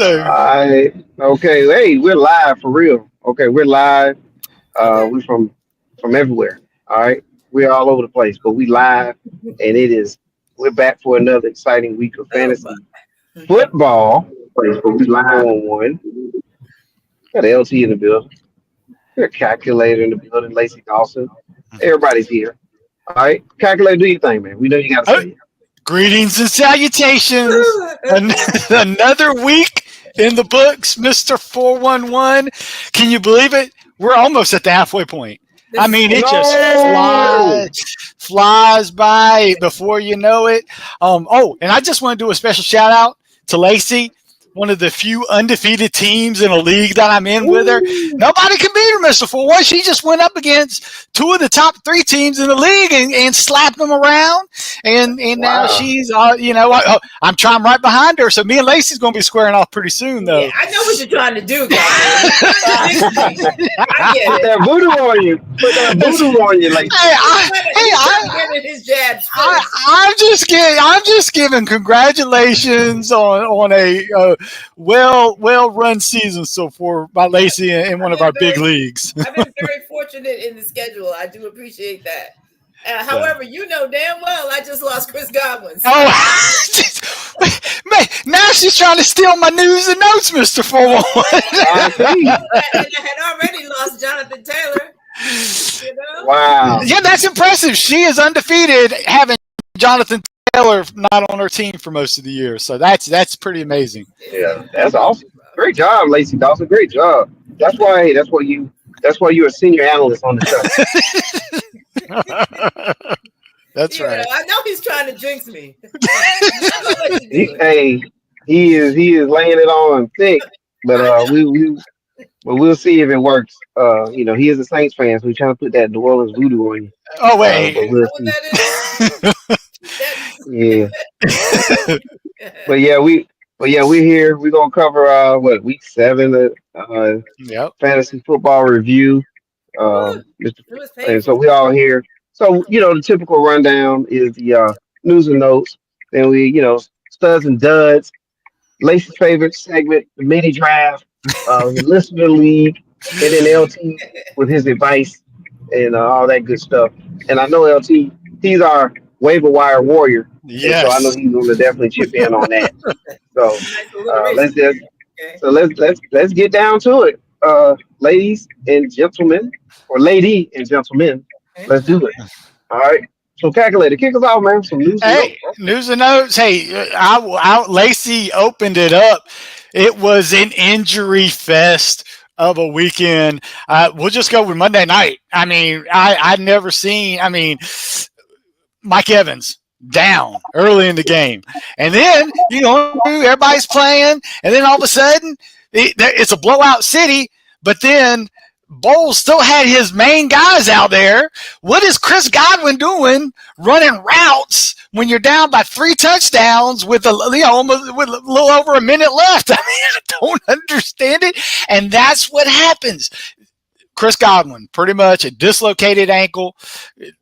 Okay. Hey, we're live for real. Okay, we're live. We from everywhere. All right, we're all over the place, but we live, and we're back for another exciting week of Oh my. fantasy football. But we live on one. Got LT in the building. Got a calculator in the building. Lacey Dawson. Everybody's here. All right, calculator, do your thing, man. We know you got to Oh, say it. greetings and salutations. Another week in the books, Mr. 411. Can you believe it? We're almost at the halfway point. I mean, it just flies by before you know it. And I just want to do a special shout out to Lacey, one of the few undefeated teams in a league that I'm in with her. Nobody can beat her, Mr. 411. She just went up against two of the top three teams in the league and slapped them around. And now she's, I'm trying right behind her. So me and Lacey's going to be squaring off pretty soon, though. Yeah, I know what you're trying to do, guys. I get Put it. that voodoo on you. Put that voodoo on you, like. I'm just giving congratulations on a well run season so far by Lacey in one of our big leagues. I've been very fortunate in the schedule. I do appreciate that. However, you know damn well I just lost Chris Godwin. So. Man, now she's trying to steal my news and notes, Mr. 411. And I had already lost Jonathan Taylor. You know? Wow. Yeah, that's impressive. She is undefeated, having Jonathan Taylor not on her team for most of the year. So that's pretty amazing. Yeah, that's awesome. Great job, Lacey Dawson. Great job. That's why you're a senior analyst on the show. That's right. I know he's trying to jinx me. He is laying it on thick, but we'll see if it works. He is a Saints fan, so he's trying to put that New Orleans voodoo on you. Oh wait. Yeah. we're here. We're gonna cover week 7 fantasy football review. And so we all here. So the typical rundown is the news and notes. Then we studs and duds. Lacey's favorite segment, the mini draft, the listener league, and then LT with his advice and all that good stuff. And I know LT, he's our waiver wire warrior. Yes. So I know he's going to definitely chip in on that. So let's get down to it, ladies and gentlemen, or lady and gentlemen. Let's do it. All right. So, calculator, kick us off, man. Some news. News and notes. Hey, Lacey opened it up. It was an injury fest of a weekend. We'll just go with Monday night. I mean, I'd never seen. I mean, Mike Evans down early in the game, and then everybody's playing, and then all of a sudden it's a blowout city. But then Bowles still had his main guys out there. What is Chris Godwin doing running routes when you're down by 3 touchdowns with almost with a little over a minute left? I mean, I don't understand it. And that's what happens. Chris Godwin, pretty much a dislocated ankle,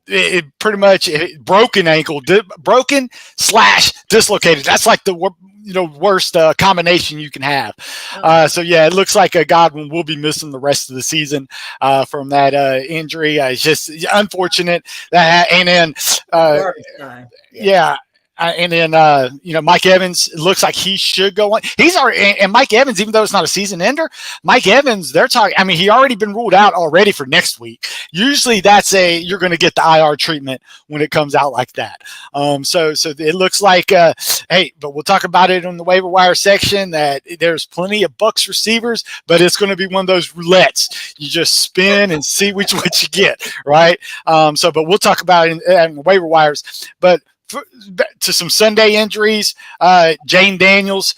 pretty much a broken ankle, broken/dislocated. That's like the worst combination you can have. So it looks like Godwin will be missing the rest of the season from that injury. It's just unfortunate that, and then and then Mike Evans, it looks like he should go on. He's already, and Mike Evans, even though it's not a season ender, Mike Evans, they're talking. I mean, he already been ruled out already for next week. Usually, you're going to get the IR treatment when it comes out like that. So it looks like, but we'll talk about it on the waiver wire section. That there's plenty of Bucks receivers, but it's going to be one of those roulettes. You just spin and see which one you get, right? But we'll talk about it in waiver wires, but. To some Sunday injuries, Jane Daniels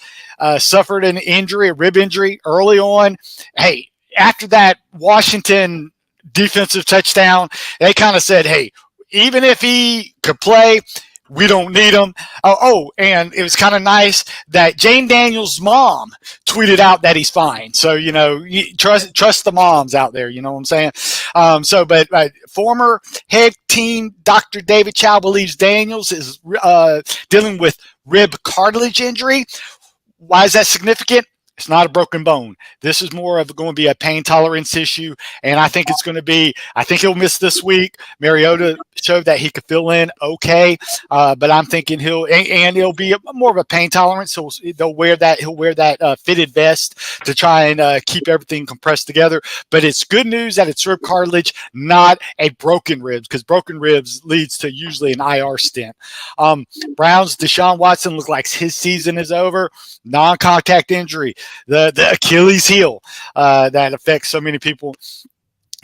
suffered an injury, a rib injury early on. Hey, after that Washington defensive touchdown, they kind of said, hey, even if he could play, we don't need him. And it was kind of nice that Jane Daniels' mom tweeted out that he's fine. So, trust the moms out there. You know what I'm saying? But former head team Dr. David Chow believes Daniels is dealing with rib cartilage injury. Why is that significant? It's not a broken bone. This is more of going to be a pain tolerance issue, and I think it's going to be. I think he'll miss this week. Mariota showed that he could fill in okay, but I'm thinking it'll be more of a pain tolerance. So he'll wear that fitted vest to try and keep everything compressed together. But it's good news that it's rib cartilage, not a broken ribs, because broken ribs leads to usually an IR stint. Browns, Deshaun Watson looks like his season is over. Non-contact injury. The Achilles heel that affects so many people.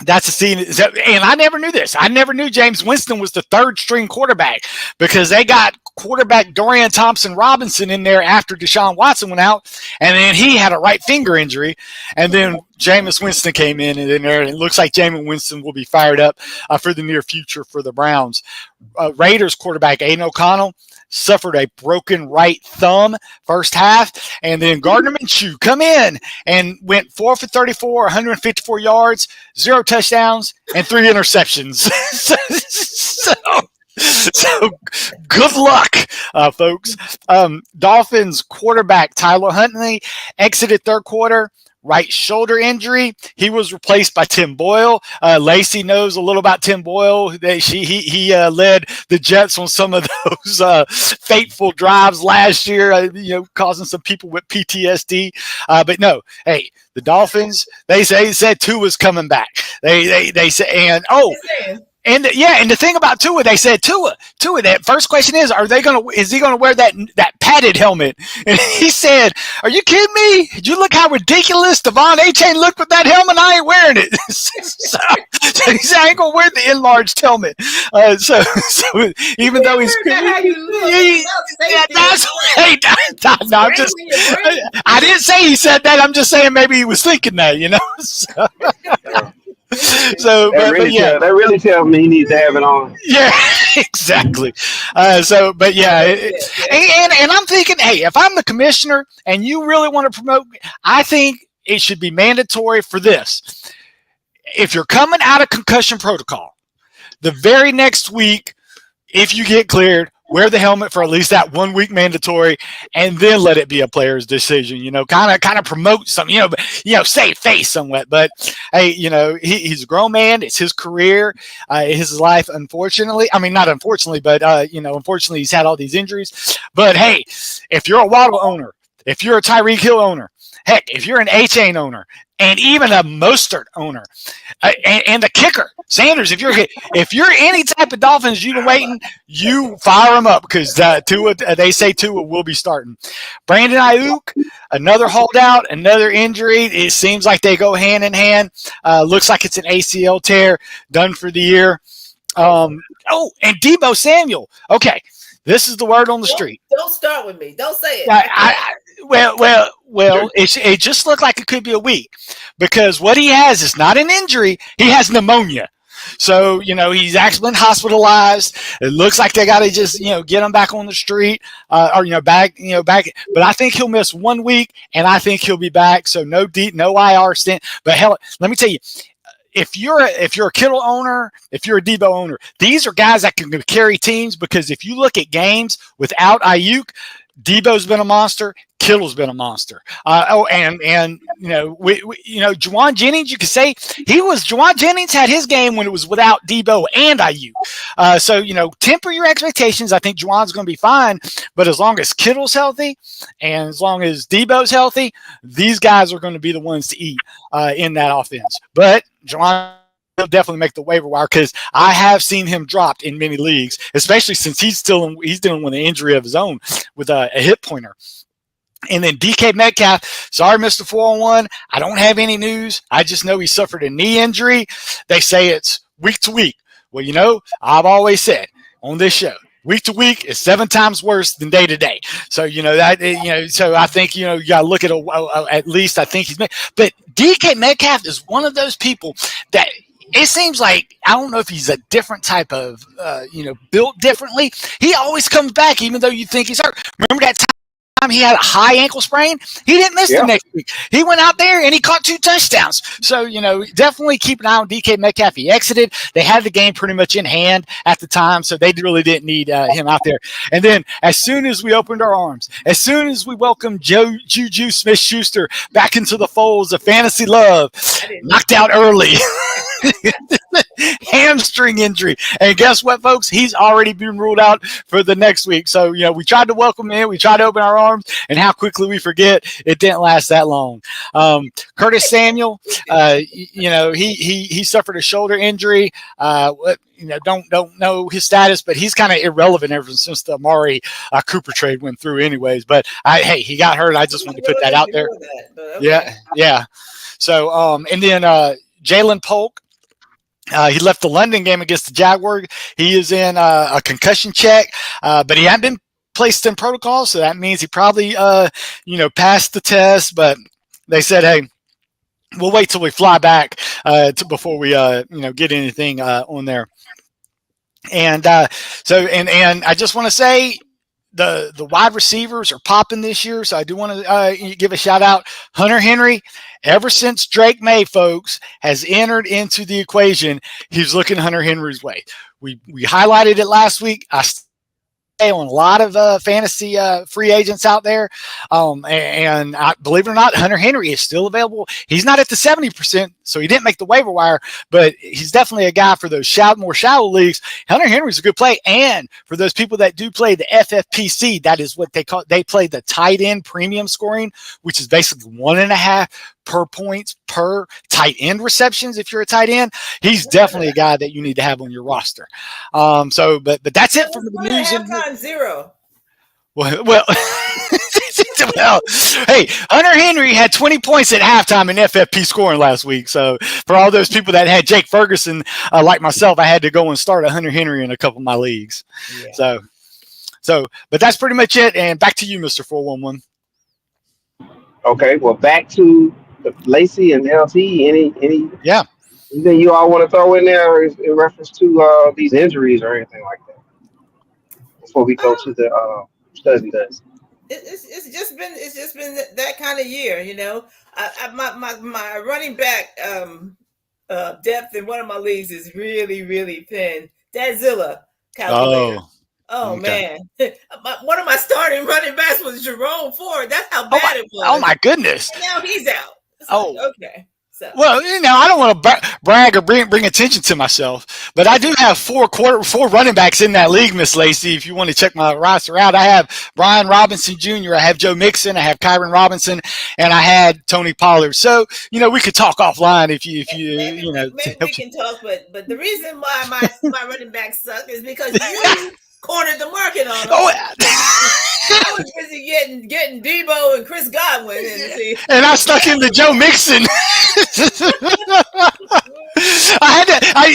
That's a scene, and I never knew this. I never knew James Winston was the third string quarterback because they got quarterback Dorian Thompson-Robinson in there after Deshaun Watson went out, and then he had a right finger injury, and then Jameis Winston came in, and it looks like Jameis Winston will be fired up for the near future for the Browns. Raiders quarterback Aiden O'Connell suffered a broken right thumb first half, and then Gardner Minshew come in and went 4 for 34, 154 yards, 0 touchdowns, and 3 interceptions. So good luck, folks. Dolphins quarterback Tyler Huntley exited third quarter. Right shoulder injury. He was replaced by Tim Boyle. Lacey knows a little about Tim Boyle. He led the Jets on some of those fateful drives last year, causing some people with PTSD. But no, hey, the Dolphins, they said Tua's coming back. They say, and the thing about Tua, they said Tua. That first question is he gonna wear that padded helmet? And he said, "Are you kidding me? Did you look how ridiculous Devon A-Chain looked with that helmet? I ain't wearing it." So he said, "I ain't gonna wear the enlarged helmet." So even though he's, I'm just. I didn't say he said that. I'm just saying maybe he was thinking that, So, that really tells me he needs to have it on. Yeah, exactly. And I'm thinking, hey, if I'm the commissioner and you really want to promote, I think it should be mandatory for this. If you're coming out of concussion protocol, the very next week, if you get cleared, wear the helmet for at least that 1 week mandatory, and then let it be a player's decision. Kind of promote something. Save face somewhat. But hey, he's a grown man. It's his career, his life. Unfortunately, I mean not unfortunately, but unfortunately he's had all these injuries. But hey, if you're a Waddle owner, if you're a Tyreek Hill owner, heck, if you're an A-Chain owner, and even a Mostert owner, and the kicker, Sanders, if you're any type of Dolphins, you fire them up because they say Tua will be starting. Brandon Ayuk, another holdout, another injury. It seems like they go hand in hand. Looks like it's an ACL tear, done for the year. And Deebo Samuel. Okay, this is the word on the street. Don't start with me. Don't say it. Well, it just looked like it could be a week because what he has is not an injury. He has pneumonia. So, he's actually been hospitalized. It looks like they got to just, get him back on the street back. But I think he'll miss 1 week and I think he'll be back. So no IR stint. But hell, let me tell you, if you're a Kittle owner, if you're a Deebo owner, these are guys that can carry teams because if you look at games without Ayuk, Deebo's been a monster. Kittle's been a monster. Juwan Jennings, you could say Juwan Jennings had his game when it was without Deebo and Ayuk. So temper your expectations. I think Juwan's going to be fine, but as long as Kittle's healthy and as long as Deebo's healthy, these guys are going to be the ones to eat in that offense. But Juwan, he'll definitely make the waiver wire because I have seen him dropped in many leagues, especially since he's dealing with an injury of his own with a hip pointer. And then DK Metcalf, sorry, Mr. 401, I don't have any news. I just know he suffered a knee injury. They say it's week to week. Well, I've always said on this show, week to week is 7 times worse than day to day. So, so I think, you got to look at at least I think he's made. But DK Metcalf is one of those people that it seems like, I don't know if he's a different type of, built differently. He always comes back, even though you think he's hurt. Remember that time time he had a high ankle sprain, he didn't miss the next week. He went out there and he caught 2 touchdowns. So, definitely keep an eye on DK Metcalf. He exited. They had the game pretty much in hand at the time, so they really didn't need him out there. And then as soon as we opened our arms, as soon as we welcomed Juju Smith-Schuster back into the folds of fantasy love, knocked out early. Hamstring injury. And guess what, folks? He's already been ruled out for the next week. So, we tried to welcome him. We tried to open our arms, and how quickly we forget it didn't last that long. Curtis Samuel, he suffered a shoulder injury. Don't know his status, but he's kind of irrelevant ever since the Amari Cooper trade went through anyways. But he got hurt. I just wanted to put that out there. Yeah. So, and then Jalen Polk, he left the London game against the Jaguars. He is in a concussion check, but he hadn't been placed in protocol, so that means he probably, passed the test. But they said, hey, we'll wait till we fly back before we, get anything on there. And and I just want to say, the wide receivers are popping this year, so I do want to give a shout out. Hunter Henry, ever since Drake May, folks, has entered into the equation, he's looking Hunter Henry's way. We highlighted it last week. I on a lot of fantasy free agents out there. And believe it or not, Hunter Henry is still available. He's not at the 70%, so he didn't make the waiver wire, but he's definitely a guy for those more shallow leagues. Hunter Henry's a good play. And for those people that do play the FFPC, that is what they play the tight end premium scoring, which is basically 1.5 per points per tight end receptions. If you're a tight end, he's definitely a guy that you need to have on your roster. But that's it for the news. Halftime 0. Well, hey, Hunter Henry had 20 points at halftime in FFP scoring last week. So for all those people that had Jake Ferguson, like myself, I had to go and start a Hunter Henry in a couple of my leagues. Yeah. But that's pretty much it. And back to you, Mr. 411. Okay, well, back to Lacey and LT. Anything you all want to throw in there in reference to these injuries or anything like that before we go to the study list? It's just been that kind of year, my running back depth in one of my leagues is really, really thin. Dadzilla Calulator. Oh okay. Man! One of my starting running backs was Jerome Ford. That's how bad it was. Oh my goodness! And now he's out. Okay. So. Well, I don't want to brag or bring attention to myself, but I do have four running backs in that league, Miss Lacey. If you want to check my roster out, I have Brian Robinson Jr., I have Joe Mixon, I have Kyron Robinson, and I had Tony Pollard. So, we could talk offline if you maybe we can talk, but the reason why my running backs suck is because you cornered the market on them. I was busy getting Debo and Chris Godwin, and I stuck in the Joe Mixon.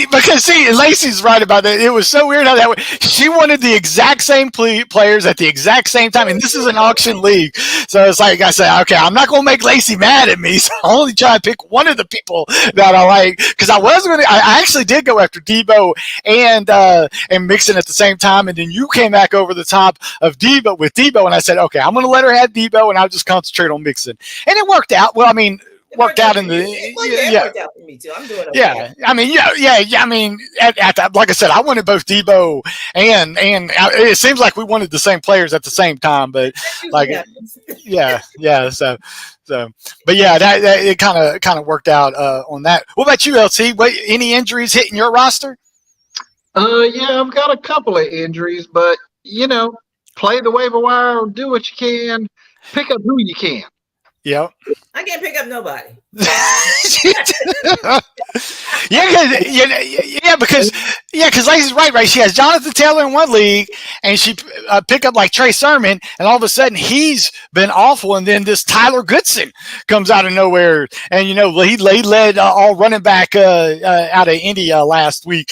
Because Lacey's right about that. It was so weird how that way. She wanted the exact same players at the exact same time, and this is an auction league, so it's like I said, okay, I'm not gonna make Lacey mad at me, so I only try to pick one of the people that I like, because I actually did go after Debo and Mixon at the same time, and then you came back over the top of Debo with Debo, and I said, okay, I'm gonna let her have Debo, and I'll just concentrate on Mixon, and it worked out. Well, I mean. It worked out for me too. I'm doing okay. Yeah. I mean, I mean, like I said, I wanted both Debo and it seems like we wanted the same players at the same time, but like, yeah. So, but yeah, that it kind of worked out on that. What about you, LT? Any injuries hitting your roster? Yeah, I've got a couple of injuries, but play the waiver wire, do what you can, pick up who you can. Yep. I can't pick up nobody. because Lacey's right. She has Jonathan Taylor in one league, and she picked up like Trey Sermon, and all of a sudden he's been awful, and then this Tyler Goodson comes out of nowhere, and he led all running back out of India last week,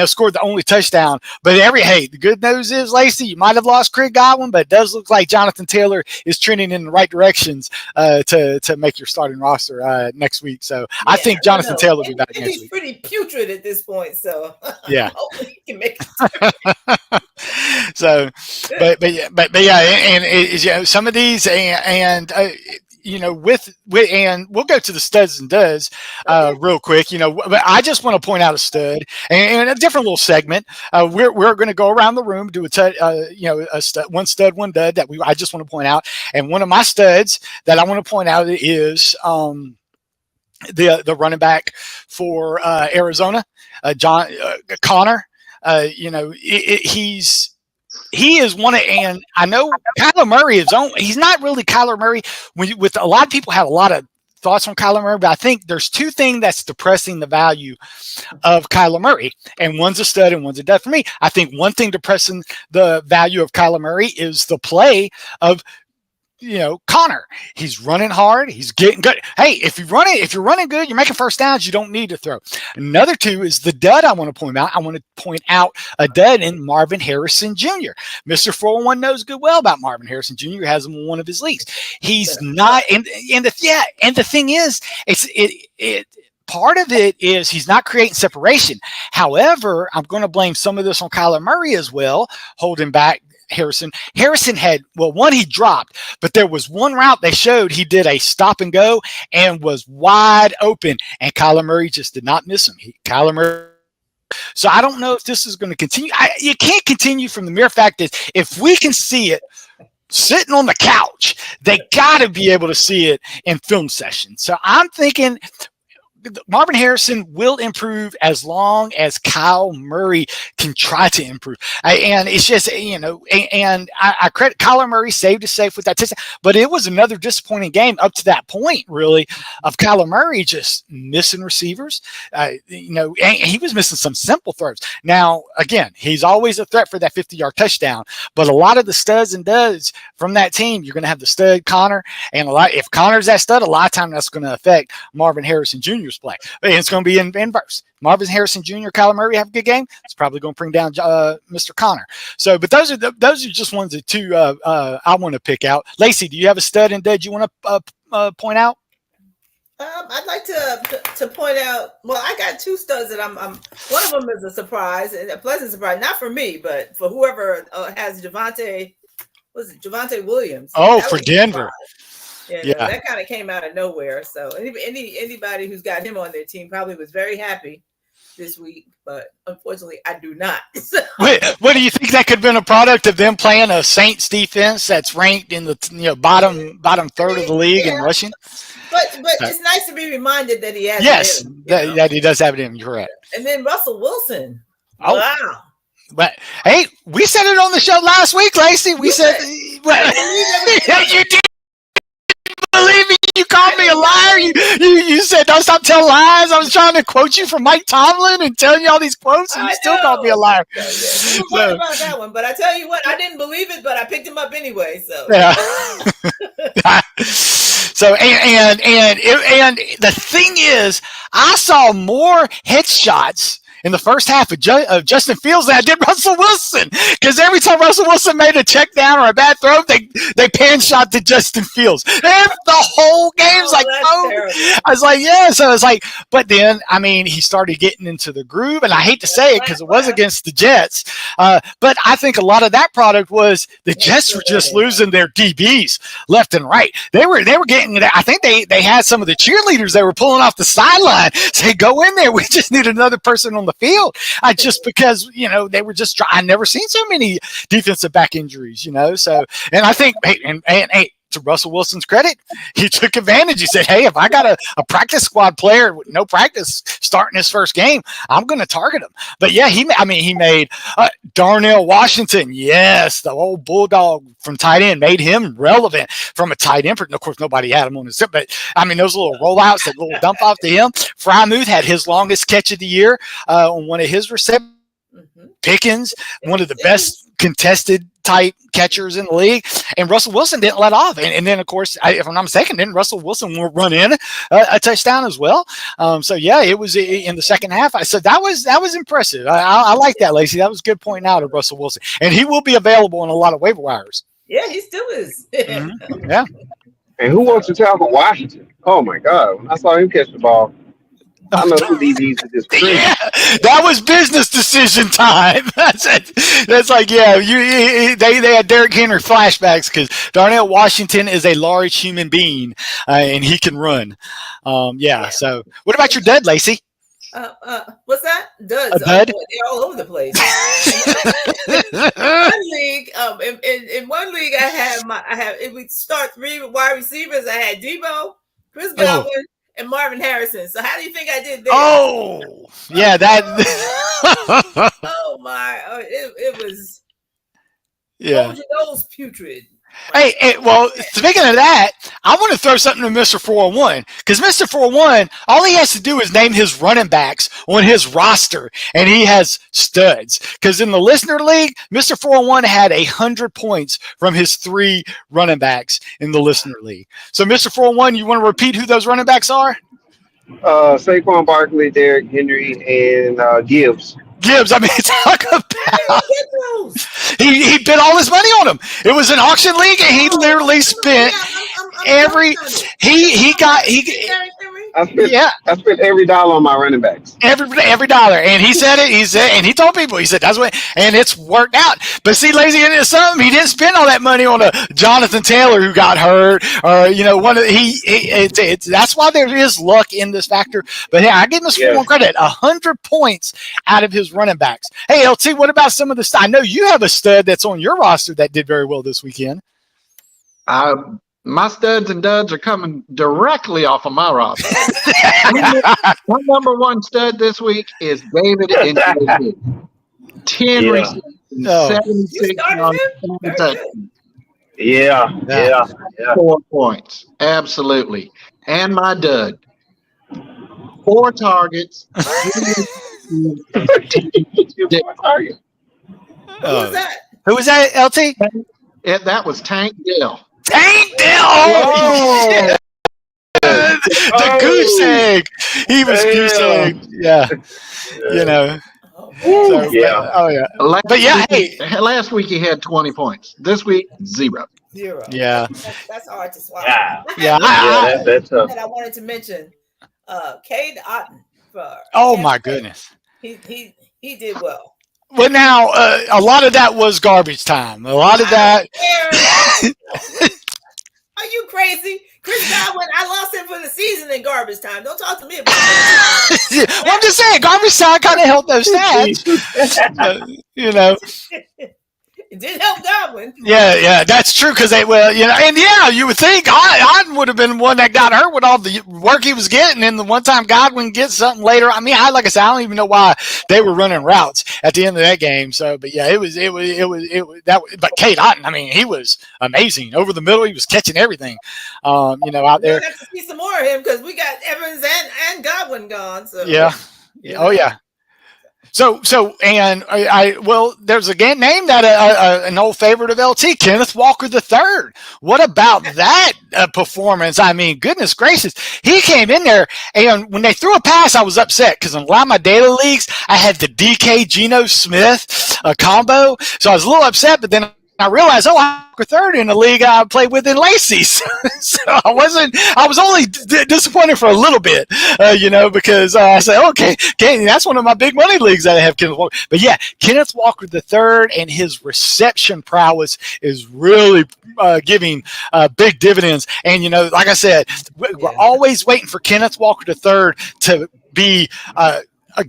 scored the only touchdown. But the good news is, Lacey, you might have lost Craig Godwin, but it does look like Jonathan Taylor is trending in the right directions to make your start. starting roster next week. So I think Jonathan Taylor will be back next week. He's pretty putrid at this point, so yeah, hopefully he can make it. So, but yeah, and some of these and with and we'll go to the studs and duds real quick. But I just want to point out a stud and a different little segment. We're going to go around the room, do a stud, one stud, one dud that I just want to point out. And one of my studs that I want to point out is the running back for Arizona, John Connor. He is one of, and I know Kyler Murray he's not really Kyler Murray. With a lot of people have a lot of thoughts on Kyler Murray, but I think there's two things that's depressing the value of Kyler Murray, and one's a stud and one's a dud for me. I think one thing depressing the value of Kyler Murray is the play of Connor. He's running hard. He's getting good. Hey, if you're running good, you're making first downs, you don't need to throw. Another two is the dud I want to point out. I want to point out a dud in Marvin Harrison Jr. Mr. 401 knows good well about Marvin Harrison Jr. Has him in one of his leagues. He's not, and the thing is, part of it is he's not creating separation. However, I'm going to blame some of this on Kyler Murray as well, holding back Harrison had, he dropped, but there was one route they showed he did a stop and go and was wide open, and Kyler Murray just did not miss him. So I don't know if this is going to continue. You can't continue from the mere fact that if we can see it sitting on the couch, they got to be able to see it in film session. So I'm thinking Marvin Harrison will improve as long as Kyle Murray can try to improve. And it's just, and I credit Kyler Murray saved us safe with that touchdown, but it was another disappointing game up to that point, really, of Kyler Murray just missing receivers. And he was missing some simple throws. Now, again, he's always a threat for that 50-yard touchdown, but a lot of the studs and duds from that team, you're going to have the stud Connor, and if Connor's that stud, a lot of time that's going to affect Marvin Harrison Jr.'s play. And it's going to be in inverse. Marvin Harrison Jr., Kyler Murray have a good game. It's probably going to bring down Mr. Connor. So, but those are just ones of two I want to pick out. Lacey, do you have a stud and dud you want to point out? I'd like to point out. Well, I got two studs that I'm. One of them is a surprise and a pleasant surprise, not for me, but for whoever has Javonte Williams. Oh, for Denver. Yeah. That kind of came out of nowhere. So anybody who's got him on their team probably was very happy this week, but unfortunately I do not. What do you think that could have been a product of them playing a Saints defense that's ranked in the bottom third of the league in rushing? But it's nice to be reminded that he has that he does have it in. You're right. And then Russell Wilson. Oh. Wow. But hey, we said it on the show last week, Lacey. We said you did. Believe me, you called me a liar. You said don't stop telling lies. I was trying to quote you from Mike Tomlin and telling you all these quotes, and you still called me a liar. What about that one? But I tell you what, I didn't believe it, but I picked him up anyway. So yeah. So and the thing is, I saw more headshots in the first half of Justin Fields than I did Russell Wilson, because every time Russell Wilson made a check down or a bad throw, they pan shot to Justin Fields. And the whole game's I was like, yeah. So it's like, but then, I mean, he started getting into the groove, and I hate to say it because it was against the Jets, but I think a lot of that product was the Jets were just losing their DBs left and right. They were getting, I think they had some of the cheerleaders they were pulling off the sideline, say, go in there. We just need another person on the field. Because they were just I never seen so many defensive back injuries, so, and I think hey, to Russell Wilson's credit, he took advantage. He said, hey, if I got a practice squad player with no practice starting his first game, I'm going to target him. But yeah, he made Darnell Washington, yes, the old bulldog from tight end, made him relevant from a tight end. Of course, nobody had him on his, but I mean, those little rollouts, that little dump off to him. Frymouth had his longest catch of the year on one of his receptions. Pickens, one of the best contested type catchers in the league, and Russell Wilson didn't let off. And then, of course, if I'm not mistaken, didn't Russell Wilson run in a touchdown as well? So yeah, it was in the second half. I said that was impressive. I like that, Lacey. That was a good point out of Russell Wilson, and he will be available in a lot of waiver wires. Yeah, he still is. Yeah. And who wants to tackle Washington? Oh my God! When I saw him catch the ball, I know them DBs are just Yeah, crazy. that was business decision time. That's it. That's like, yeah, they had Derrick Henry flashbacks because Darnell Washington is a large human being and he can run. Yeah. So, what about your dud, Lacey? What's that? Duds. A dud? Oh, they're all over the place. In one league, I have. If we start 3 wide receivers, I had Debo, Chris Godwin, and Marvin Harrison. So how do you think I did there? Oh, yeah, that. Oh my! It was. Yeah. Those putrid. Hey, well, speaking of that, I want to throw something to Mr. 401 because Mr. 401, all he has to do is name his running backs on his roster, and he has studs. Because in the listener league, Mr. 401 had 100 points from his 3 running backs in the listener league. So, Mr. 401, you want to repeat who those running backs are? Saquon Barkley, Derrick Henry, and Gibbs. Gibbs, I mean, talk about he bid all his money on him. It was an auction league, and he literally spent every I spent every dollar on my running backs. Every dollar, and he said it. He said, and he told people, he said that's what, and it's worked out. But see, Lazy into something. He didn't spend all that money on a Jonathan Taylor who got hurt, or one of that's why there is luck in this factor. But yeah, I give him one credit: 100 points out of his running backs. Hey, LT, what about some of the? I know you have a stud that's on your roster that did very well this weekend. My studs and duds are coming directly off of my roster. My number 1 stud this week is David Njoku. 10 receptions, 76 yards, 7 touchdowns. Yeah. 4 points. Absolutely. And my dud. 4 targets. Who was that? Who was that, LT? That was Tank Dill. Tank Dill! Oh, the goose egg. He was goose egg. Yeah. So, yeah. Oh, yeah. Last week he had 20 points. This week, 0. Yeah. That's hard to swallow. That's tough. And I wanted to mention Cade Otton. My goodness. He did well. Well, now, a lot of that was garbage time. A lot of that. Are you crazy? Chris Godwin, I lost him for the season in garbage time. Don't talk to me about that. Well, I'm just saying, garbage time kind of helped those stats. It did help Godwin. Yeah, that's true because you would think Godwin would have been one that got hurt with all the work he was getting, and the one time Godwin gets something later. I mean, like I said, I don't even know why they were running routes at the end of that game. So, but yeah, it was that. But Cade Otton, I mean, he was amazing over the middle. He was catching everything, out there. We'll have to see some more of him because we got Evans and Godwin gone. So yeah. Oh yeah. So, there's a game named that an old favorite of LT, Kenneth Walker III. What about that performance? I mean, goodness gracious, he came in there, and when they threw a pass, I was upset because in a lot of my daily leagues, I had the DK Geno Smith combo, so I was a little upset. But then I realized, Walker III in the league I played with in Lacey's. So I was only disappointed for a little bit, because I said, okay, that's one of my big money leagues that I have Kenneth Walker. But yeah, Kenneth Walker III and his reception prowess is really giving big dividends. And, like I said, we're always waiting for Kenneth Walker III to be a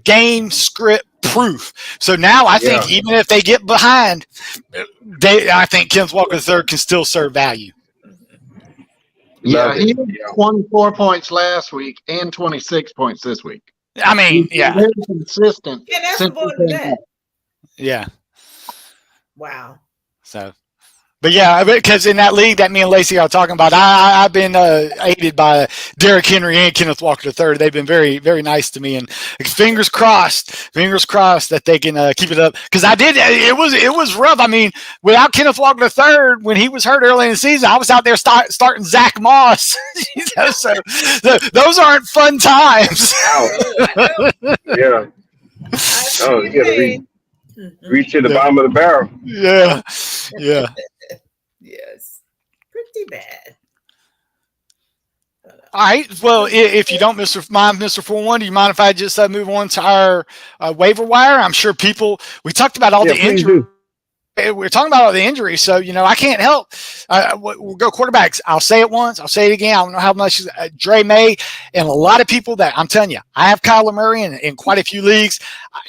game script proof. So now I think even if they get behind, I think Kenneth Walker III can still serve value. Yeah, he had 24 points last week and 26 points this week. I mean, He's very consistent. Yeah, that's more than that. Yeah. Wow. So. But yeah, because in that league that me and Lacey are talking about, I've been aided by Derrick Henry and Kenneth Walker III. They've been very, very nice to me, and fingers crossed that they can keep it up. Because it was rough. I mean, without Kenneth Walker III, when he was hurt early in the season, I was out there starting Zach Moss. So those aren't fun times. Yeah. Oh, you gotta reach to the bottom of the barrel. Yeah. Yes. Pretty bad. All right. Well, if you don't, Mr. 41, do you mind if I just move on to our waiver wire? I'm sure we talked about all the injuries. We're talking about all the injuries, so I can't help. We'll go quarterbacks. I'll say it once. I'll say it again. I don't know how much. Dre May and a lot of people that I'm telling you, I have Kyler Murray in quite a few leagues.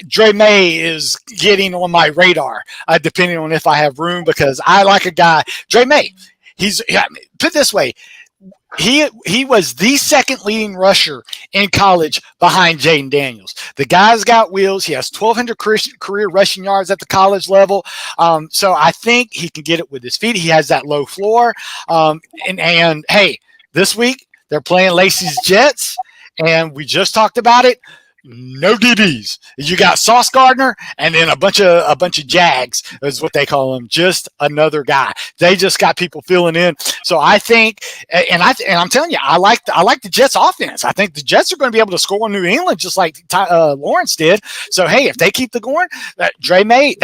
Dre May is getting on my radar, depending on if I have room, because I like a guy. Dre May. Put it this way. He was the second leading rusher in college behind Jaden Daniels. The guy's got wheels. He has 1,200 career rushing yards at the college level. So I think he can get it with his feet. He has that low floor. And hey, this week they're playing Lacey's Jets, and we just talked about it. No DBs. You got Sauce Gardner and then a bunch of Jags is what they call them. Just another guy. They just got people filling in. So I think, and I'm telling you, I like the Jets offense. I think the Jets are going to be able to score in New England just like Lawrence did. So hey, if they keep the going, Dre May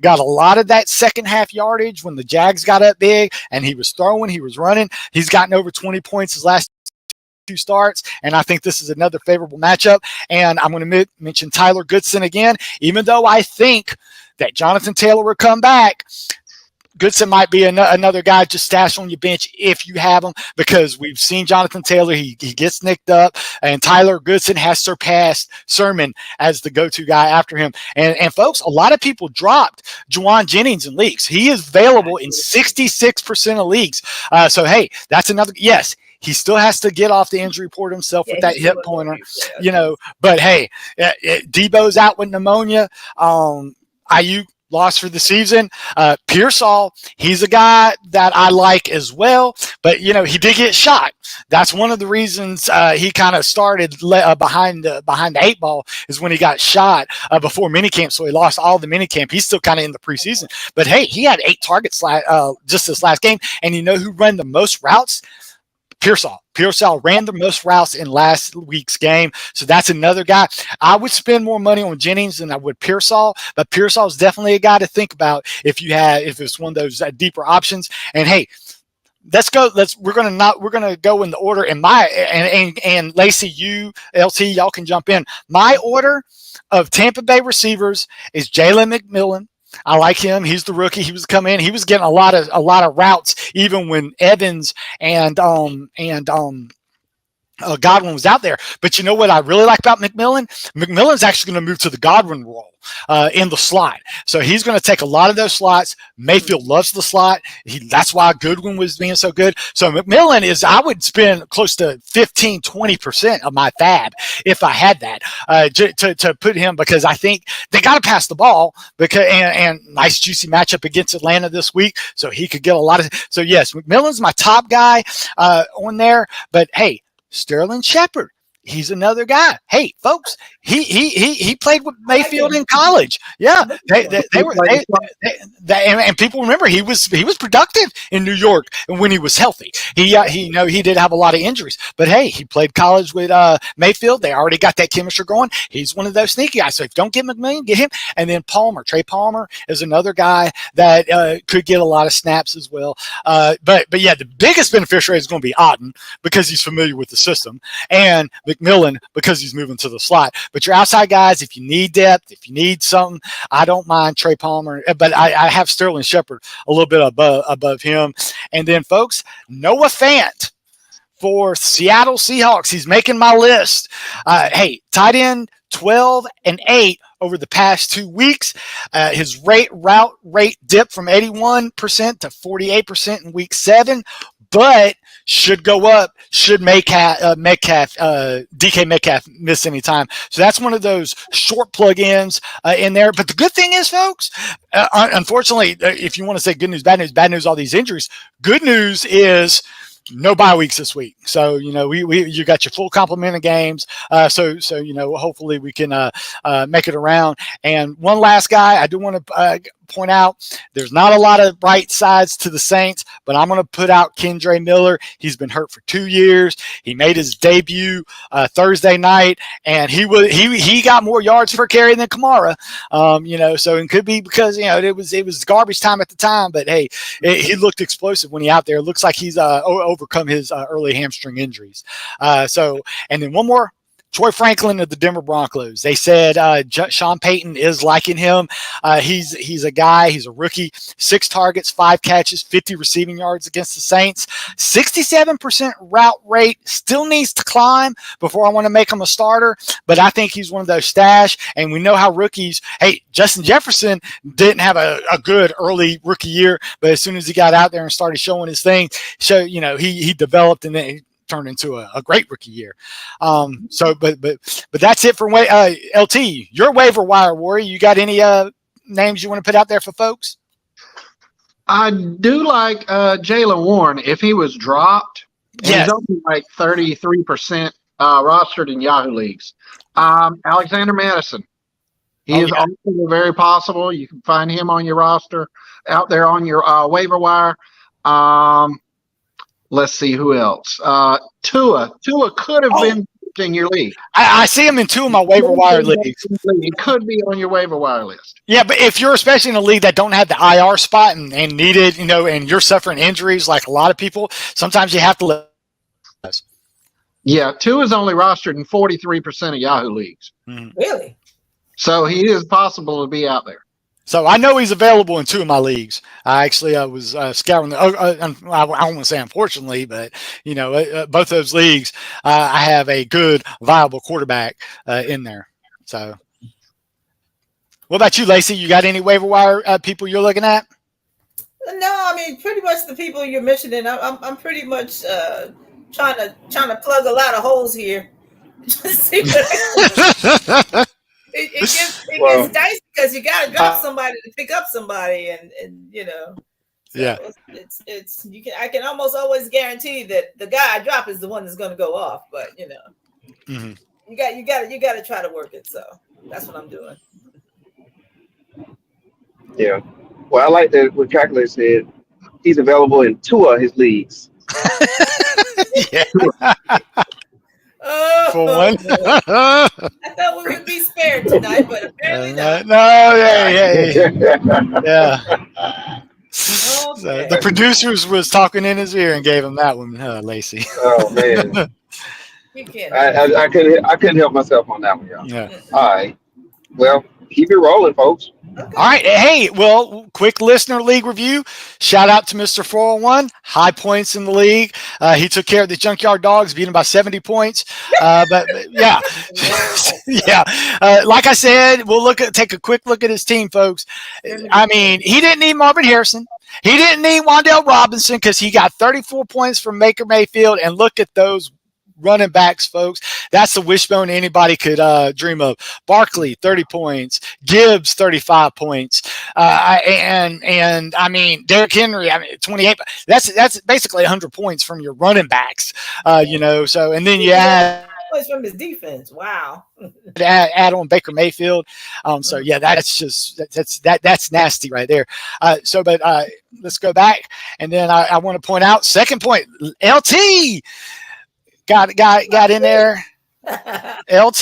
got a lot of that second half yardage when the Jags got up big, and he was throwing, he was running. He's gotten over 20 points his last 2 starts, and I think this is another favorable matchup. And I'm going to mention Tyler Goodson again, even though I think that Jonathan Taylor will come back. Goodson might be another guy just stash on your bench if you have him, because we've seen Jonathan Taylor. He gets nicked up, and Tyler Goodson has surpassed Sermon as the go-to guy after him. And folks, a lot of people dropped Juwan Jennings in leagues. He is available in 66% of leagues. So, hey, that's another – yes, he still has to get off the injury report himself with that hip pointer, But, hey, Debo's out with pneumonia. Ayuk lost for the season. Pearsall, he's a guy that I like as well, but he did get shot. That's one of the reasons he kind of started behind the 8 ball is when he got shot before minicamp. So he lost all the minicamp. He's still kind of in the preseason, but hey, he had 8 targets just this last game. And who ran the most routes? Pearsall ran the most routes in last week's game. So that's another guy. I would spend more money on Jennings than I would Pearsall, but Pearsall is definitely a guy to think about if it's one of those deeper options. And hey, let's go. We're gonna go in the order. And Lacey, you, LT, y'all can jump in. My order of Tampa Bay receivers is Jalen McMillan. I like him. He's the rookie. He was coming in. He was getting a lot of routes even when Evans and Godwin was out there. But you know what I really like about McMillan? McMillan's actually going to move to the Godwin role in the slot. So he's going to take a lot of those slots. Mayfield loves the slot. That's why Goodwin was being so good. So McMillan I would spend close to 15, 20% of my fab if I had that to put him, because I think they got to pass the ball and nice juicy matchup against Atlanta this week. So he could get a lot of, so yes, McMillan's my top guy on there, but hey, Sterling Shepard, he's another guy. Hey, folks, he played with Mayfield in college. Yeah, and people remember he was productive in New York when he was healthy. He did have a lot of injuries, but hey, he played college with Mayfield. They already got that chemistry going. He's one of those sneaky guys. So if you don't get McMillan, get him. And then Trey Palmer is another guy that could get a lot of snaps as well. But yeah, the biggest beneficiary is going to be Otten because he's familiar with the system, and McMillan because he's moving to the slot. But your outside guys, if you need depth, if you need something, I don't mind Trey Palmer, but I have Sterling Shepard a little bit above him. And then, folks, Noah Fant for Seattle Seahawks. He's making my list. Hey, tight end 12 and 8 over the past 2 weeks. His route rate dipped from 81% to 48% in week 7, but should go up, should DK Metcalf miss any time. So that's one of those short plug-ins in there. But the good thing is, folks, unfortunately, if you want to say good news, bad news, all these injuries, good news is no bye weeks this week. So, you got your full complement of games. So hopefully we can make it around. And one last guy I do want to point out there's not a lot of bright sides to the Saints, but I'm going to put out Kendre Miller. He's been hurt for 2 years. He made his debut Thursday night, and he got more yards per carry than Kamara. So it could be because it was garbage time at the time, but hey, he looked explosive when he out there. It looks like he's overcome his early hamstring injuries. And then one more. Troy Franklin of the Denver Broncos. They said Sean Payton is liking him. He's a guy. He's a rookie. 6 targets, 5 catches, 50 receiving yards against the Saints. 67% route rate. Still needs to climb before I want to make him a starter. But I think he's one of those stash. And we know how rookies. Hey, Justin Jefferson didn't have a good early rookie year, but as soon as he got out there and started showing his thing, he developed and then turned into a great rookie year. But that's it for LT. Your waiver wire warrior. You got any names you want to put out there for folks? I do like Jaylen Warren. If he was dropped, he's only like 33% rostered in Yahoo leagues. Alexander Madison. He is also very possible. You can find him on your roster out there on your waiver wire. Let's see who else. Tua could have been in your league. I see him in 2 of my waiver wire leagues. He could be on your waiver wire list. Yeah, but if you're especially in a league that don't have the IR spot and need it, and you're suffering injuries like a lot of people, sometimes you have to let. Yeah, Tua is only rostered in 43% of Yahoo leagues. Mm-hmm. Really? So he is possible to be out there. So I know he's available in 2 of my leagues. I was scouring. I won't say unfortunately, but both those leagues, I have a good, viable quarterback in there. So, what about you, Lacey? You got any waiver wire people you're looking at? No, I mean pretty much the people you're mentioning. I'm pretty much trying to plug a lot of holes here. See what It gets dicey because you got to drop somebody to pick up somebody, and I can almost always guarantee that the guy I drop is the one that's going to go off, but mm-hmm. you got to try to work it. So that's what I'm doing. Yeah, well, I like that what Calculator said. He's available in 2 of his leagues. Yeah. For one. I thought we would be spared tonight, but apparently not. No, yeah. So the producers was talking in his ear and gave him that one, Lacey. Oh man, you can't. I couldn't help myself on that one, y'all. Yeah. All right. Well, keep it rolling, folks. Okay. All right. Hey, well, quick listener league review. Shout out to Mr. 401. High points in the league. He took care of the Junkyard Dogs, beat him by 70 points. But yeah. Yeah. Like I said, we'll take a quick look at his team, folks. I mean, he didn't need Marvin Harrison. He didn't need Wan'Dale Robinson because he got 34 points from Baker Mayfield. And look at those running backs, folks. That's the wishbone anybody could dream of. Barkley, 30 points. Gibbs, 35 points. And I mean, Derrick Henry, 28. That's basically 100 points from your running backs. So and then you add points from his defense. Wow. add on Baker Mayfield. So yeah, that's nasty right there. But let's go back, and then I want to point out second point. LT got in there. LT,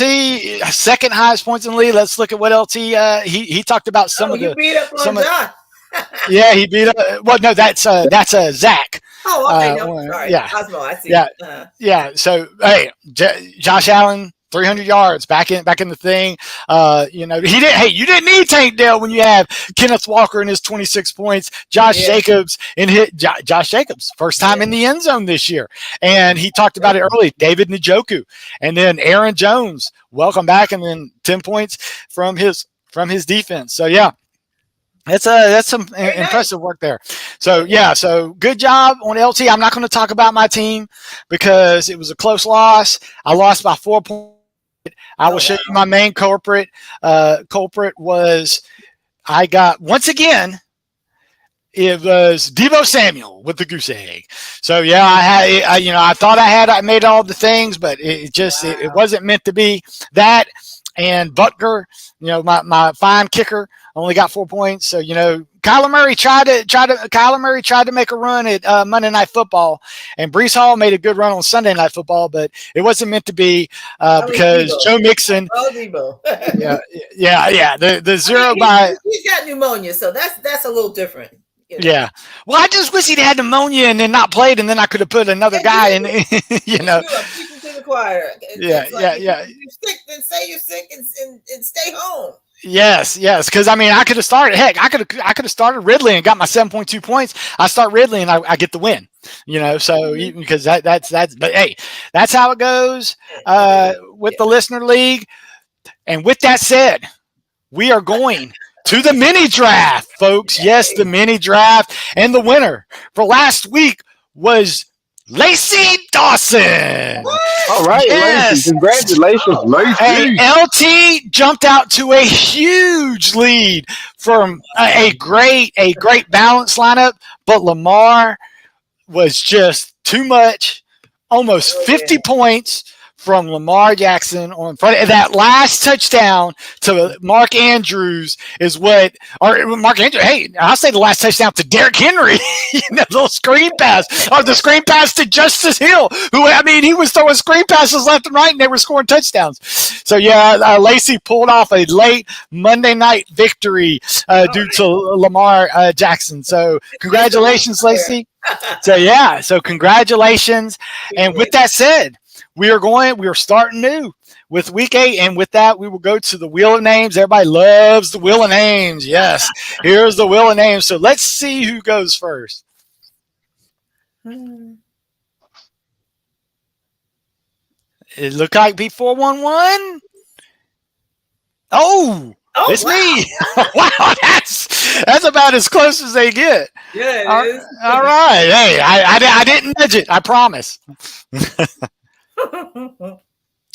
second highest points in the league. Let's look at what LT he talked about some of the. Beat up on John. Yeah, he beat up. Well, no, that's Zach. Oh, okay. Sorry. Yeah. Cosmo, I see. Yeah. Yeah. So hey, Josh Allen. 300 yards back in the thing. He didn't. Hey, you didn't need Tank Dell when you have Kenneth Walker in his 26 points. Josh Jacobs Josh Jacobs first time in the end zone this year, and he talked about it early. David Njoku, and then Aaron Jones, welcome back, and then 10 points from his defense. So yeah. That's some impressive work there. So yeah, so good job on LT. I'm not going to talk about my team because it was a close loss. I lost by 4 points. I will show you my main culprit. Culprit was I got once again. It was Deebo Samuel with the goose egg. So yeah, I thought I made all the things, but it wasn't meant to be that. And Butker, my fine kicker, only got 4 points. So, Kyler Murray tried to make a run at Monday Night Football, and Brees Hall made a good run on Sunday Night Football, but it wasn't meant to be because Joe Mixon. Yeah. The zero by. He's got pneumonia, so that's a little different. Yeah. Well, I just wish he'd had pneumonia and then not played, and then I could have put another guy in. I'm speaking to the choir. Yeah. If you're sick, then say you're sick and stay home. Yes, because I could have started. Heck, I could have started Ridley and got my 7.2 points. I start Ridley and I get the win. So because that's. But hey, that's how it goes with the listener league. And with that said, we are going to the mini draft, folks. Yes, the mini draft, and the winner for last week was Lacey Dawson. All right, yes. Lacey. Congratulations, Lacey. Hey, LT jumped out to a huge lead from a great balanced lineup, but Lamar was just too much. Almost 50 points from Lamar Jackson on Friday. That last touchdown to Mark Andrews is what, or Mark Andrews, hey, I'll say the last touchdown to Derrick Henry, little screen pass, or the screen pass to Justice Hill, who, he was throwing screen passes left and right, and they were scoring touchdowns. So, Lacey pulled off a late Monday night victory due to Lamar Jackson. So, congratulations, Lacey. So congratulations. And with that said, we are starting new with week 8. And with that, we will go to the wheel of names. Everybody loves the wheel of names. Yes, here's the wheel of names. So let's see who goes first. It looked like B411. Oh, it's me. Wow, that's about as close as they get. Yeah, it is. All right. Hey, I didn't nudge it. I promise.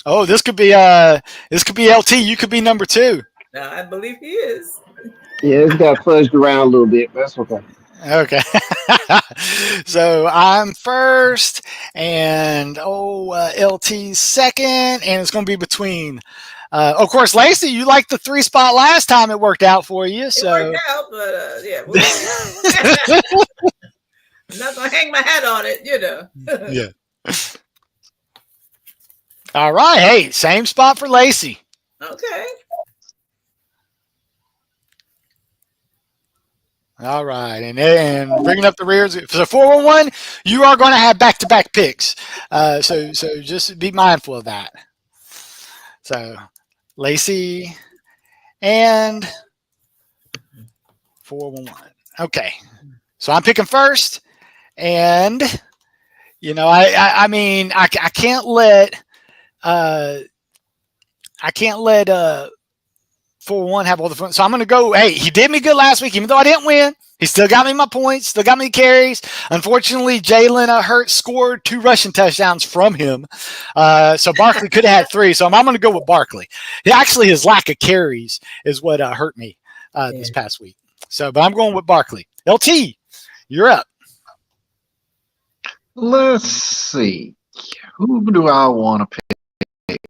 Oh, this could be LT. You could be number 2. No, I believe he is. Yeah, it's got fudged around a little bit. But that's okay. Okay. So I'm first, and LT's second, and it's going to be between. Of course, Lacey, you liked the 3 spot last time. It worked out for you. So it worked out, but yeah, I'm not gonna hang my hat on it, Yeah. All right. Hey, same spot for Lacey. Okay. All right, and bringing up the rears for the 411, you are going to have back-to-back picks. So just be mindful of that. So, Lacey and 411. Okay, so I'm picking first, and I can't let 4-1 have all the fun. So I'm going to go, hey, he did me good last week, even though I didn't win. He still got me my points, still got me carries. Unfortunately, Jalen Hurts scored 2 rushing touchdowns from him. So Barkley could have had 3. So I'm going to go with Barkley. Actually, his lack of carries is what hurt me this past week. So, but I'm going with Barkley. LT, you're up. Let's see. Who do I want to pick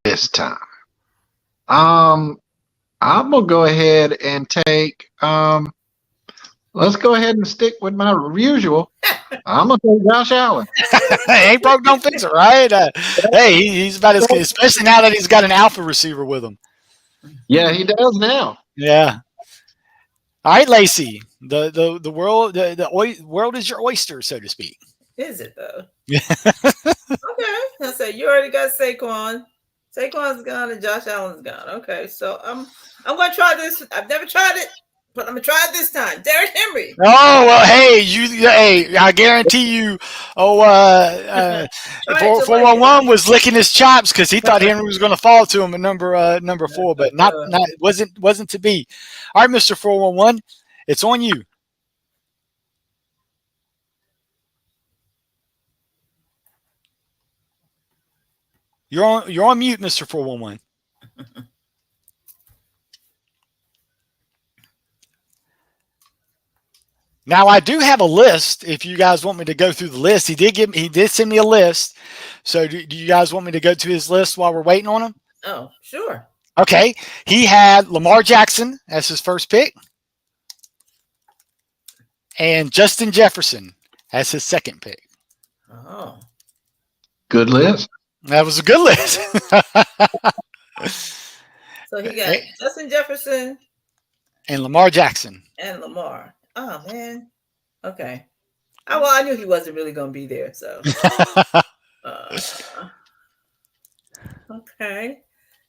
this time? I'm gonna go ahead and take. Let's go ahead and stick with my usual. I'm gonna take Josh Allen. Ain't broke, don't fix it, right? Hey, he's about as good, especially now that he's got an alpha receiver with him. Yeah, he does now. Yeah. All right, Lacey. The world the world is your oyster, so to speak. Is it though? Yeah. Okay. I said you already got Saquon. Saquon's gone and Josh Allen's gone. Okay, so I'm going to try this. I've never tried it, but I'm going to try it this time. Derrick Henry. Oh, well, hey, I guarantee you, 411 was licking his chops because he thought Henry was going to fall to him at number 4, but not wasn't to be. All right, Mr. 411, it's on you. You're on mute, Mr. 411. Now I do have a list. If you guys want me to go through the list, he did send me a list. So do you guys want me to go to his list while we're waiting on him? Oh, sure. Okay. He had Lamar Jackson as his first pick and Justin Jefferson as his second pick. Oh. Good list. That was a good list. So he got Justin Jefferson and Lamar Jackson. And Lamar. Oh, man. Okay. Oh, well, I knew he wasn't really going to be there, so. Okay.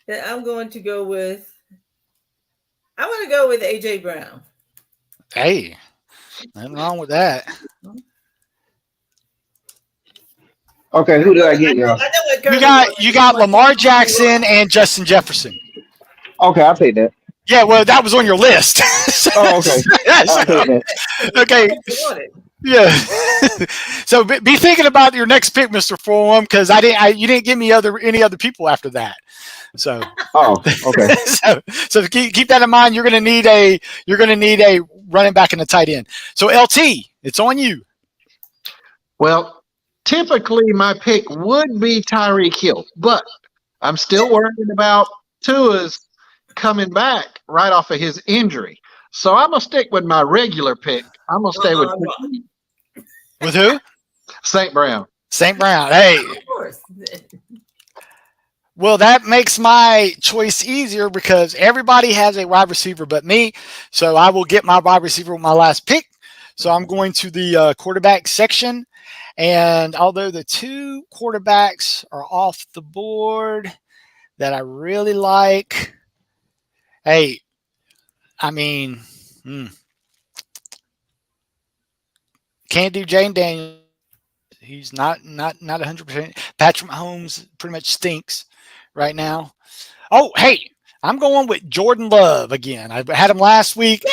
Then I'm going to go with AJ Brown. Hey, nothing wrong with that. Okay, who did I get, y'all? You got Lamar Jackson and Justin Jefferson. Okay, I'll take that. Yeah, well, that was on your list. Oh, okay. I'll take that. Okay. Yeah. So be thinking about your next pick, Mr. Fulham, because you didn't give me any other people after that. So. Oh, okay. so keep that in mind. You're gonna need a running back and a tight end. So LT, it's on you. Well, typically my pick would be Tyreek Hill, but I'm still worried about Tua's coming back right off of his injury. So I'm gonna stick with my regular pick. I'm gonna stay with who? St. Brown. St. Brown. Hey. Of course. Well, that makes my choice easier because everybody has a wide receiver but me. So I will get my wide receiver with my last pick. So I'm going to the quarterback section. And although the two quarterbacks are off the board that I really like, hey, I mean, can't do Jane Daniels. He's not 100%. Patrick Mahomes pretty much stinks right now. Oh, hey, I'm going with Jordan Love again. I had him last week.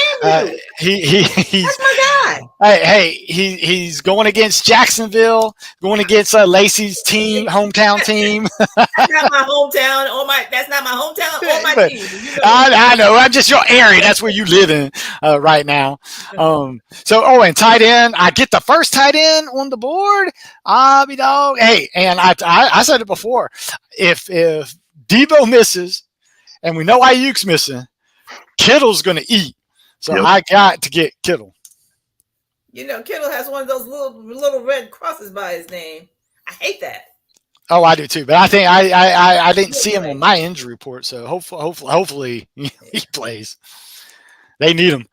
He's That's my guy. Hey, he's going against Jacksonville, going against Lacey's team, hometown team. That's not my hometown. That's not my hometown or my team. You know. I know. I'm just your area. That's where you live in right now. And tight end. I get the first tight end on the board. Be dog. Hey, and I said it before. If Debo misses, and we know Ayuk's missing, Kittle's going to eat. So I got to get Kittle. You know, Kittle has one of those little red crosses by his name. I hate that. Oh, I do too. But I think I didn't see him on my injury report. So hopefully he plays. They need him.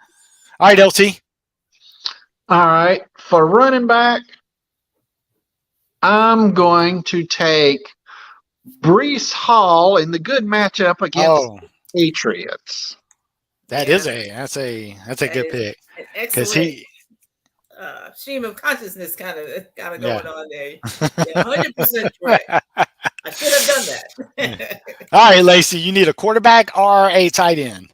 All right, LT. All right. For running back, I'm going to take Breece Hall in the good matchup against Patriots. That's a good pick because he stream of consciousness kind of going on there. 100% correct. I should have done that. All right, Lacey, you need a quarterback or a tight end?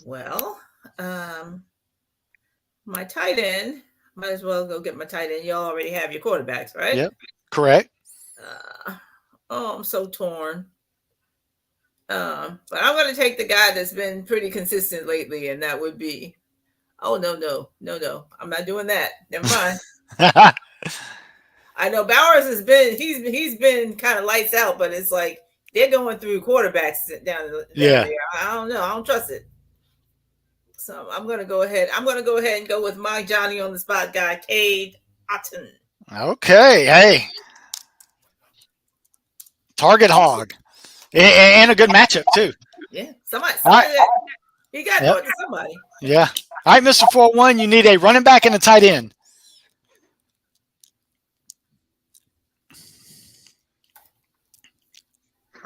Well, my tight end, might as well go get my tight end. You already have your quarterbacks, right? Yep, correct. I'm so torn. But I'm going to take the guy that's been pretty consistent lately, and that would be, no. I'm not doing that. Never mind. I know Bowers he's been kind of lights out, but it's like they're going through quarterbacks down there. I don't know. I don't trust it. So I'm going to go ahead. And go with my Johnny on the spot guy, Cade Otton. Okay. Hey. Target hog. And a good matchup, too. Yeah. Somebody right. He got to to somebody. Yeah. All right, Mr. 4-1, you need a running back and a tight end.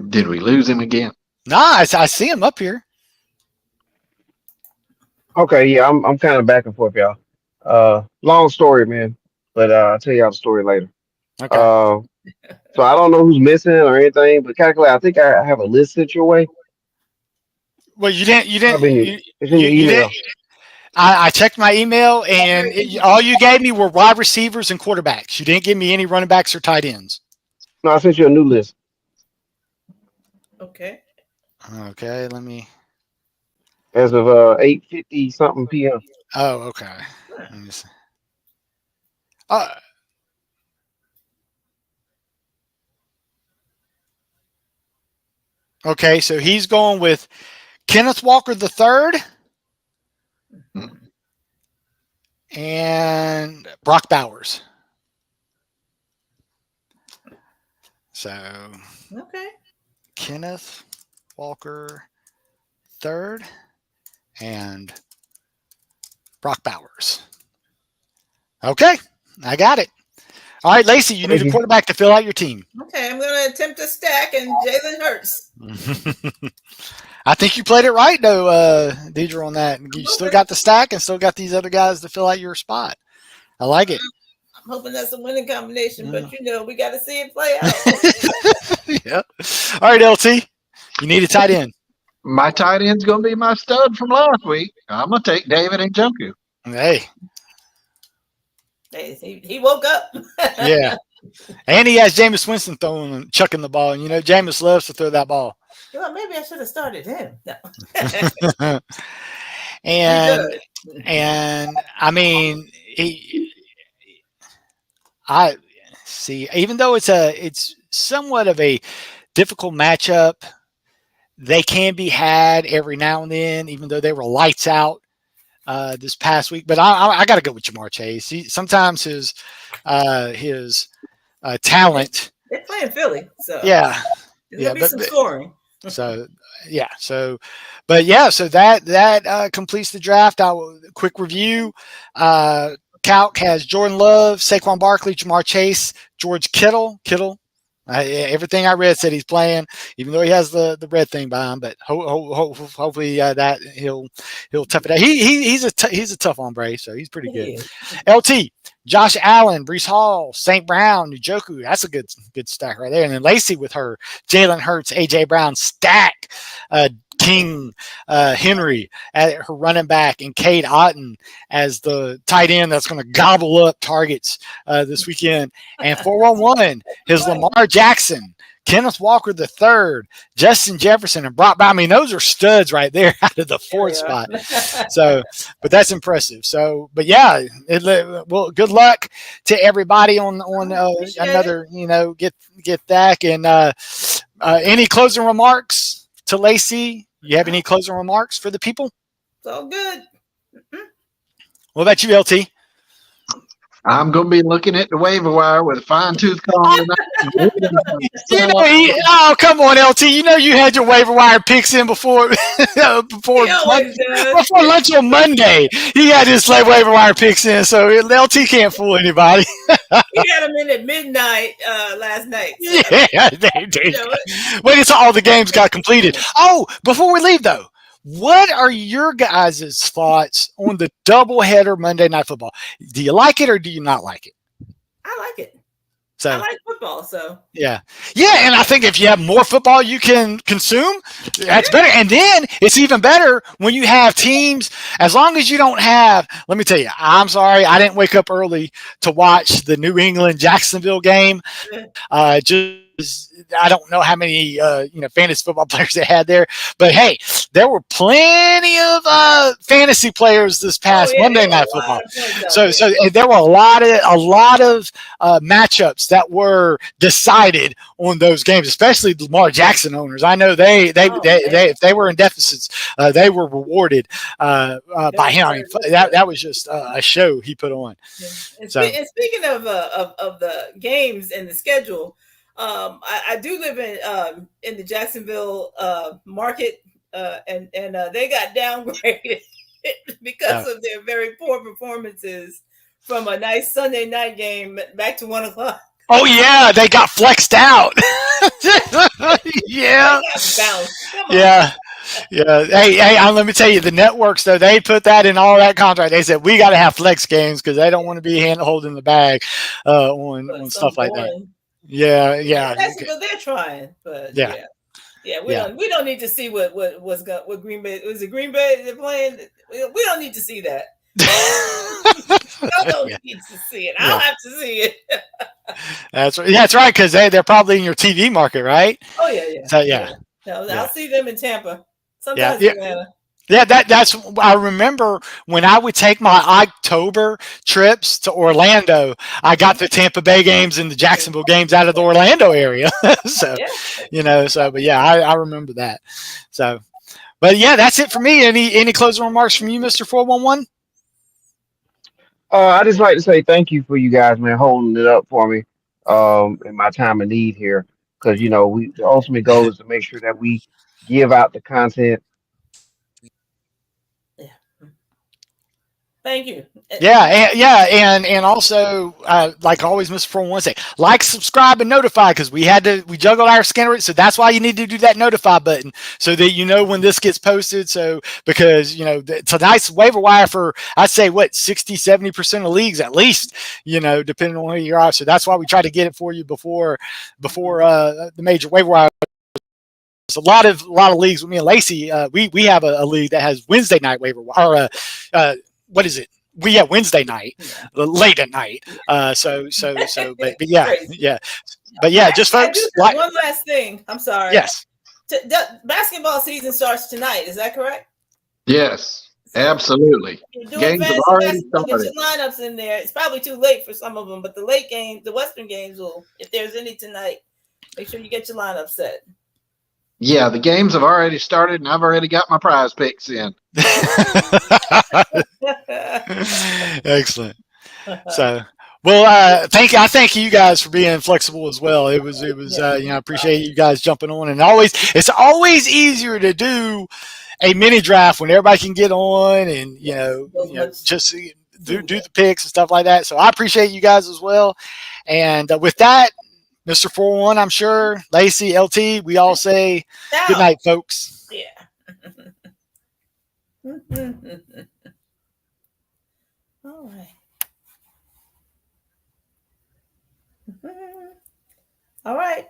Did we lose him again? Nah, I see him up here. Okay, yeah, I'm kind of back and forth, y'all. Long story, man, but I'll tell y'all the story later. Okay. So I don't know who's missing or anything, but Calculator, I think I have a list sent your way. Well, you didn't. It's in your email. I checked my email, and all you gave me were wide receivers and quarterbacks. You didn't give me any running backs or tight ends. No, I sent you a new list. Okay. Okay, let me. As of 8:50 something p.m. Oh, okay. Let me see. Okay, so he's going with Kenneth Walker III and Brock Bowers. So, okay, Kenneth Walker III and Brock Bowers. Okay, I got it. All right, Lacey, you need a quarterback to fill out your team. Okay, I'm going to attempt a stack and Jalen Hurts. I think you played it right, though, Deidre, on that. You still got the stack and still got these other guys to fill out your spot. I like it. I'm hoping that's a winning combination, but we got to see it play out. Yeah. All right, LT, you need a tight end. My tight end's going to be my stud from last week. I'm going to take David Njoku. Hey, he woke up. Yeah. And he has Jameis Winston chucking the ball. And, Jameis loves to throw that ball. Well, maybe I should have started him. No. and I mean, I see, even though it's somewhat of a difficult matchup, they can be had every now and then, even though they were lights out this past week. But I got to go with Jamar Chase. Sometimes his talent. They're playing Philly, so yeah, there's gonna be some scoring. So that completes the draft. Quick review. Calc has Jordan Love, Saquon Barkley, Jamar Chase, George Kittle. Everything I read said he's playing, even though he has the red thing behind. But hopefully that he'll tough it out. He's a tough hombre, so he's pretty good. LT, Josh Allen, Breece Hall, St. Brown, Njoku. That's a good stack right there. And then Lacey with her Jalen Hurts, AJ Brown stack. King Henry at her running back, and Cade Otton as the tight end that's going to gobble up targets this weekend. And 411, his Lamar Jackson, Kenneth Walker III, Justin Jefferson, and Brock. I mean, those are studs right there out of the fourth spot. So, but that's impressive. So, but yeah, well, good luck to everybody on another. Get that. And any closing remarks to Lacey? You have any closing remarks for the people? It's all good. What about you, LT? I'm going to be looking at the waiver wire with a fine-tooth comb. Come on, LT. You had your waiver wire picks in before lunch on Monday. He had his waiver wire picks in, so LT can't fool anybody. He had them in at midnight last night. So. Yeah, wait until all the games got completed. Oh, before we leave, though, what are your guys' thoughts on the doubleheader Monday Night Football? Do you like it or do you not like it? I like it. So, I like football, so. Yeah, and I think if you have more football you can consume, that's better. And then it's even better when you have teams, as long as you don't have, let me tell you, I'm sorry, I didn't wake up early to watch the New England-Jacksonville game. I don't know how many fantasy football players they had there, but hey, there were plenty of fantasy players this past Monday Night Football. So there were a lot of matchups that were decided on those games, especially Lamar Jackson owners. I know they if they were in deficits, they were rewarded by him. I mean, that was just a show he put on. And speaking of the games and the schedule. I do live in the Jacksonville market, and they got downgraded because of their very poor performances from a nice Sunday night game back to 1:00. Oh yeah, they got flexed out. Yeah. Yeah. Hey, let me tell you, the networks though, they put that in all that contract. They said we got to have flex games because they don't want to be holding the bag on stuff like that. Yeah. They're trying, but we don't need to see what Green Bay was. It Green Bay they're playing. We don't need to see that. I don't need to see it. I'll have to see it. That's right, because they're probably in your TV market, right? Oh yeah. So yeah. No, I'll see them in Tampa. Sometimes Atlanta. Yeah, that's I remember when I would take my October trips to Orlando, I got the Tampa Bay games and the Jacksonville games out of the Orlando area. So, but yeah, I remember that. So, but yeah, that's it for me. Any closing remarks from you, Mr. 411? I just like to say thank you for you guys, man, holding it up for me in my time of need here. Because the ultimate goal is to make sure that we give out the content. Yeah. Thank you. And also, like always, Mr. 411 say, like, subscribe, and notify, because we juggled our scanner, so that's why you need to do that notify button so that you know when this gets posted. So because tonight's waiver wire for, I'd say, 60-70% of leagues at least, depending on where you are. So that's why we try to get it for you before the major waiver wire. A lot of leagues with me and Lacey, we have a league that has Wednesday night waiver wire, or what is it? Wednesday night, late at night. But yeah, just folks. One last thing. I'm sorry. Yes. The basketball season starts tonight. Is that correct? Yes, absolutely. Games have already started. Get your lineups in there. It's probably too late for some of them, but the late games, the Western games will, if there's any tonight, make sure you get your lineup set. Yeah, the games have already started, and I've already got my prize picks in. Excellent. So, well, I thank you guys for being flexible as well. It was I appreciate you guys jumping on, and it's always easier to do a mini draft when everybody can get on and just do the picks and stuff like that. So I appreciate you guys as well. And with that, Mr. 411, I'm sure, Lacey, LT, we all say good night, folks. Yeah. All right. All right.